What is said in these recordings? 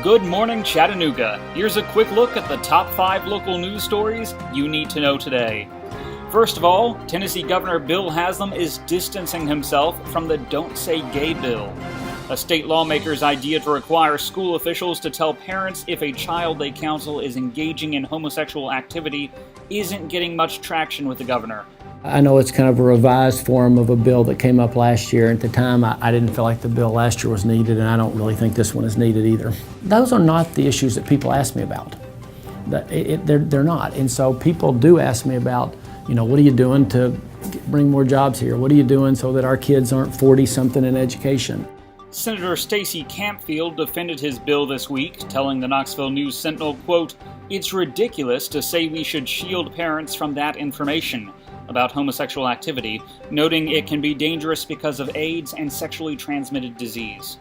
Good morning, Chattanooga. Here's a quick look at the top 5 local news stories you need to know today. First of all, Tennessee Governor Bill Haslam is distancing himself from the Don't Say Gay bill, a state lawmaker's idea to require school officials to tell parents if a child they counsel is engaging in homosexual activity isn't getting much traction with the governor. I know it's kind of a revised form of a bill that came up last year. At the time, I didn't feel like the bill last year was needed, and I don't really think this one is needed either. Those are not the issues that people ask me about. They're not. And so people do ask me about, what are you doing to bring more jobs here? What are you doing so that our kids aren't 40-something in education? Senator Stacey Campfield defended his bill this week, telling the Knoxville News Sentinel, quote, "It's ridiculous to say we should shield parents from that information about homosexual activity, noting it can be dangerous because of AIDS and sexually transmitted disease."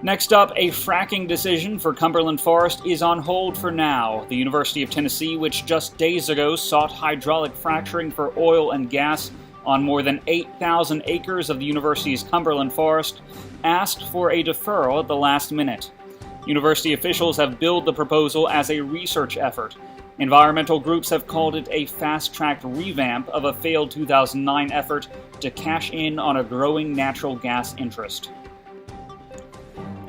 Next up, a fracking decision for Cumberland Forest is on hold for now. The University of Tennessee, which just days ago sought hydraulic fracturing for oil and gas on more than 8,000 acres of the university's Cumberland Forest, asked for a deferral at the last minute. University officials have billed the proposal as a research effort. Environmental groups have called it a fast-tracked revamp of a failed 2009 effort to cash in on a growing natural gas interest.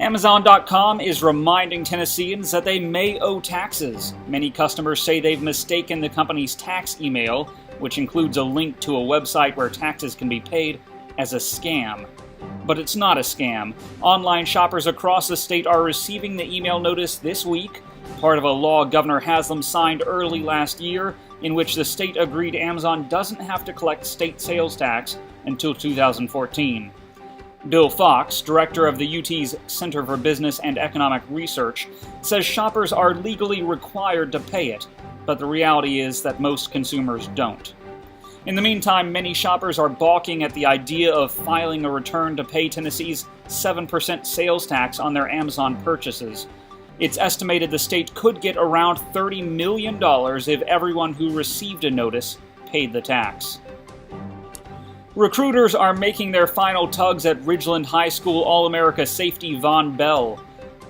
Amazon.com is reminding Tennesseans that they may owe taxes. Many customers say they've mistaken the company's tax email, which includes a link to a website where taxes can be paid, as a scam. But it's not a scam. Online shoppers across the state are receiving the email notice this week, part of a law Governor Haslam signed early last year, in which the state agreed Amazon doesn't have to collect state sales tax until 2014. Bill Fox, director of the UT's Center for Business and Economic Research, says shoppers are legally required to pay it, but the reality is that most consumers don't. In the meantime, many shoppers are balking at the idea of filing a return to pay Tennessee's 7% sales tax on their Amazon purchases. It's estimated the state could get around $30 million if everyone who received a notice paid the tax. Recruiters are making their final tugs at Ridgeland High School All-America safety Von Bell.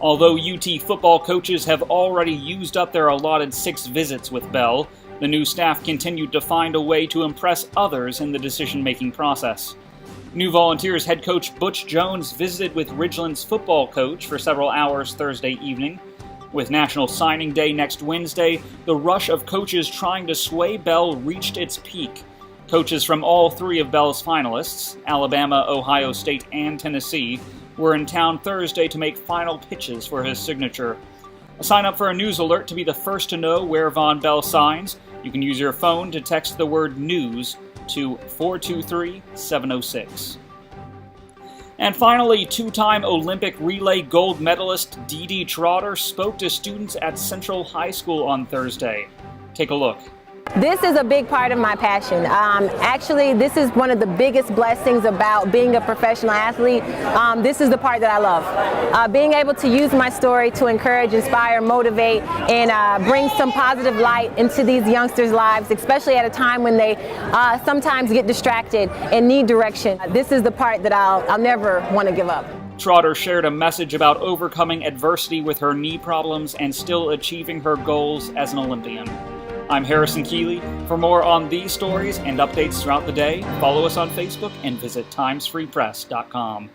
Although UT football coaches have already used up their allotted 6 visits with Bell, the new staff continued to find a way to impress others in the decision-making process. New Volunteers head coach Butch Jones visited with Ridgeland's football coach for several hours Thursday evening. With National Signing Day next Wednesday, the rush of coaches trying to sway Bell reached its peak. Coaches from all 3 of Bell's finalists, Alabama, Ohio State, and Tennessee, were in town Thursday to make final pitches for his signature. Sign up for a news alert to be the first to know where Von Bell signs. You can use your phone to text the word NEWS to 423-706. And finally, 2-time Olympic relay gold medalist Dee Trotter spoke to students at Central High School on Thursday. Take a look. This is a big part of my passion. Actually, this is one of the biggest blessings about being a professional athlete. This is the part that I love. Being able to use my story to encourage, inspire, motivate, and bring some positive light into these youngsters' lives, especially at a time when they sometimes get distracted and need direction. This is the part that I'll never want to give up. Trotter shared a message about overcoming adversity with her knee problems and still achieving her goals as an Olympian. I'm Harrison Keeley. For more on these stories and updates throughout the day, follow us on Facebook and visit timesfreepress.com.